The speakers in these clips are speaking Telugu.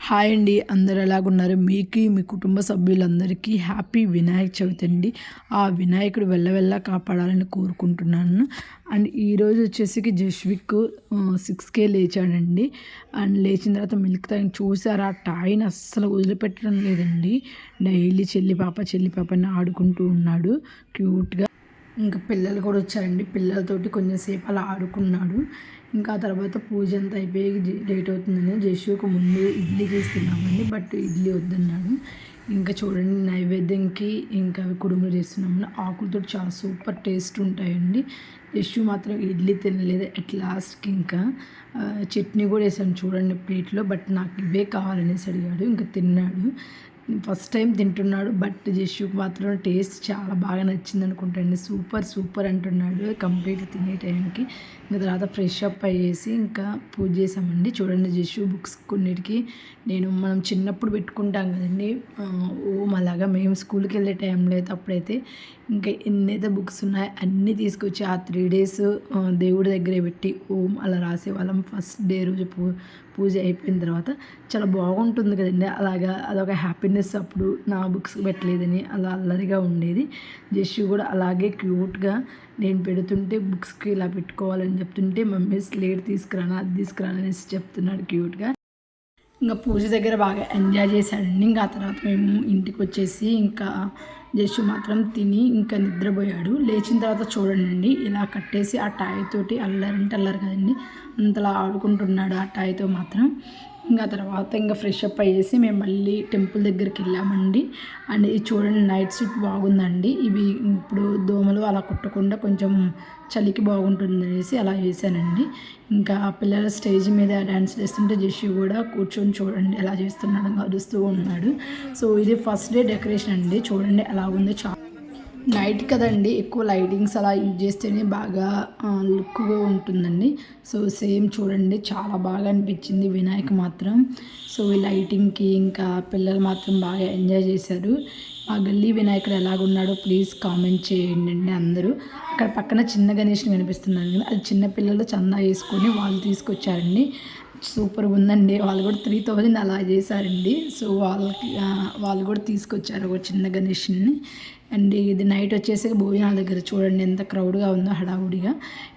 హాయ్ అండి, అందరు ఎలాగున్నారు? మీకు మీ కుటుంబ సభ్యులందరికీ హ్యాపీ వినాయక చవితి అండి. ఆ వినాయకుడు వెళ్ళ కాపాడాలని కోరుకుంటున్నాను. అండ్ ఈరోజు వచ్చేసి జస్విక్ 6K లేచాడండి. అండ్ లేచిన తర్వాత మిల్క్ తాగి చూసారు, ఆ టాయ్ని అస్సలు వదిలిపెట్టడం లేదండి. డైలీ చెల్లి పాప అని ఆడుకుంటూ ఉన్నాడు క్యూట్గా. ఇంకా పిల్లలు కూడా వచ్చారండి. పిల్లలతోటి కొంచెంసేపు అలా ఆడుకున్నాడు. ఇంకా తర్వాత పూజ అంతా అయిపోయి లేట్ అవుతుందని జస్సుకు ముందు ఇడ్లీ చేస్తున్నామండి. బట్ ఇడ్లీ వద్దన్నాడు. ఇంకా చూడండి, నైవేద్యంకి ఇంకా కుడుములు చేస్తున్నాము. ఆకులతో చాలా సూపర్ టేస్ట్ ఉంటాయండి. జస్సు మాత్రం ఇడ్లీ తినలేదు. అట్ లాస్ట్కి ఇంకా చట్నీ కూడా వేసాను చూడండి ప్లేట్లో. బట్ నాకు ఇవే కావాలనేసి అడిగాడు. ఇంకా తిన్నాడు. ఫస్ట్ టైం తింటున్నాడు. బట్ జస్సుకు మాత్రం టేస్ట్ చాలా బాగా నచ్చింది అనుకుంటాండి. సూపర్ అంటున్నాడు కంప్లీట్గా తినే టైంకి. ఇంకా తర్వాత ఫ్రెష్ అప్ అయ్యేసి ఇంకా పూజ చేసామండి. చూడండి, జస్సు బుక్స్ కొన్నిటికి మనం చిన్నప్పుడు పెట్టుకుంటాం కదండి ఓం, అలాగా మేము స్కూల్కి వెళ్ళే టైంలో అయితే అప్పుడైతే ఇంకా ఎన్నైతే బుక్స్ ఉన్నాయో అన్నీ తీసుకొచ్చి ఆ 3 days దేవుడి దగ్గరే పెట్టి ఓం అలా రాసేవాళ్ళం. ఫస్ట్ డే రోజు పూజ అయిపోయిన తర్వాత చాలా బాగుంటుంది కదండి. అలాగా అదొక హ్యాపీనెస్. అప్పుడు నా బుక్స్ పెట్టలేదని అలా అల్లరిగా ఉండేది. జస్సు కూడా అలాగే క్యూట్గా నేను పెడుతుంటే బుక్స్కి ఇలా పెట్టుకోవాలని చెప్తుంటే మమ్మీ స్లేట్ తీసుకురానా అది తీసుకురానా అనేసి చెప్తున్నాడు క్యూట్గా. ఇంకా పూజ దగ్గర బాగా ఎంజాయ్ చేశాడండి. ఇంకా ఆ తర్వాత మేము ఇంటికి వచ్చేసి ఇంకా జస్సు మాత్రం తిని ఇంకా నిద్రపోయాడు. లేచిన తర్వాత చూడండి, ఇలా కట్టేసి ఆ టాయ్ తోటి అల్లరు కదండి, అంతలా ఆడుకుంటున్నాడు ఆ టాయ్తో మాత్రం. ఇంకా తర్వాత ఇంకా ఫ్రెష్ అప్ అయ్యేసి మేము మళ్ళీ టెంపుల్ దగ్గరికి వెళ్ళామండి. అండ్ ఇది చూడండి, నైట్ సూట్ బాగుందండి. ఇవి ఇప్పుడు దోమలు అలా కుట్టకుండా కొంచెం చలికి బాగుంటుంది అనేసి అలా చేశానండి. ఇంకా పిల్లల స్టేజ్ మీద డ్యాన్స్ చేస్తుంటే జస్సు కూడా కూర్చొని చూడండి ఎలా చేస్తున్నాడు, అరుస్తూ ఉన్నాడు. సో ఇది ఫస్ట్ డే డెకరేషన్ అండి. చూడండి ఎలా ఉంది. నైట్ కదండి, ఎక్కువ లైటింగ్స్ అలా యూజ్ చేస్తేనే బాగా లుక్గా ఉంటుందండి. సో సేమ్ చూడండి, చాలా బాగా అనిపించింది వినాయక్ మాత్రం. సో ఈ లైటింగ్కి ఇంకా పిల్లలు మాత్రం బాగా ఎంజాయ్ చేశారు. ఆ గల్లీ వినాయకుడు ఎలాగున్నాడో ప్లీజ్ కామెంట్ చేయండి అండి అందరూ. అక్కడ పక్కన చిన్న గణేష్ని కనిపిస్తున్నాను కదా, అది చిన్న పిల్లలు చందా వేసుకొని వాళ్ళు తీసుకొచ్చారండి. సూపర్గా ఉందండి. వాళ్ళు కూడా 3000 అలా చేశారండి. సో వాళ్ళు కూడా తీసుకొచ్చారు ఒక చిన్న గణేష్ని. అండ్ ఇది నైట్ వచ్చేసాక భోజనాల దగ్గర చూడండి ఎంత క్రౌడ్గా ఉందో హడావుడిగా.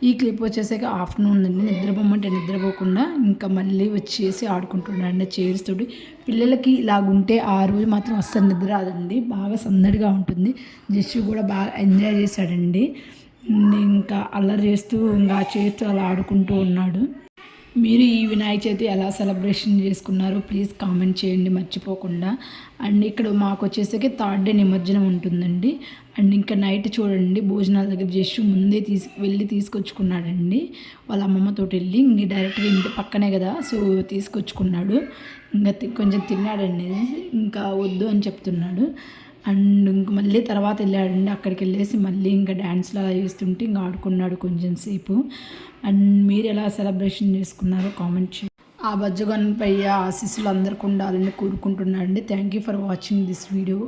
ఈ క్లిప్ వచ్చేసాక ఆఫ్టర్నూన్ అండి. నిద్రపోమంటే నిద్రపోకుండా ఇంకా మళ్ళీ వచ్చేసి ఆడుకుంటున్నాడండి చైర్స్ తోటి. పిల్లలకి ఇలాగుంటే ఆ రోజు మాత్రం అస్సలు నిద్ర రాదండి, బాగా సందడిగా ఉంటుంది. జస్సు కూడా బాగా ఎంజాయ్ చేశాడండి. ఇంకా అల్లరి చేస్తూ ఇంకా చేస్తూ అలా ఆడుకుంటూ ఉన్నాడు. మీరు ఈ వినాయక చవితి ఎలా సెలబ్రేషన్ చేసుకున్నారో ప్లీజ్ కామెంట్ చేయండి మర్చిపోకుండా. అండ్ ఇక్కడ మాకు వచ్చేసరికి 3rd డే నిమజ్జనం ఉంటుందండి. అండ్ ఇంకా నైట్ చూడండి, భోజనాల దగ్గర జస్సు ముందే వెళ్ళి తీసుకొచ్చుకున్నాడండి వాళ్ళ అమ్మమ్మతో వెళ్ళి. ఇంక డైరెక్ట్గా ఇంటి పక్కనే కదా, సో తీసుకొచ్చుకున్నాడు. ఇంకా కొంచెం తిన్నాడండి, ఇంకా వద్దు అని చెప్తున్నాడు. అండ్ ఇంక మళ్ళీ తర్వాత వెళ్ళాడండి. అక్కడికి వెళ్ళేసి మళ్ళీ ఇంకా డ్యాన్స్లు అలా చేస్తుంటే ఇంకా ఆడుకున్నాడు కొంచెం సేపు. అండ్ మీరు ఎలా సెలబ్రేషన్ చేసుకున్నారో కామెంట్ చేయండి. ఆ బజ్జగన్పై ఆశీస్సులు అందరికీ ఉండాలని కోరుకుంటున్నానండి. Thank you for watching this video.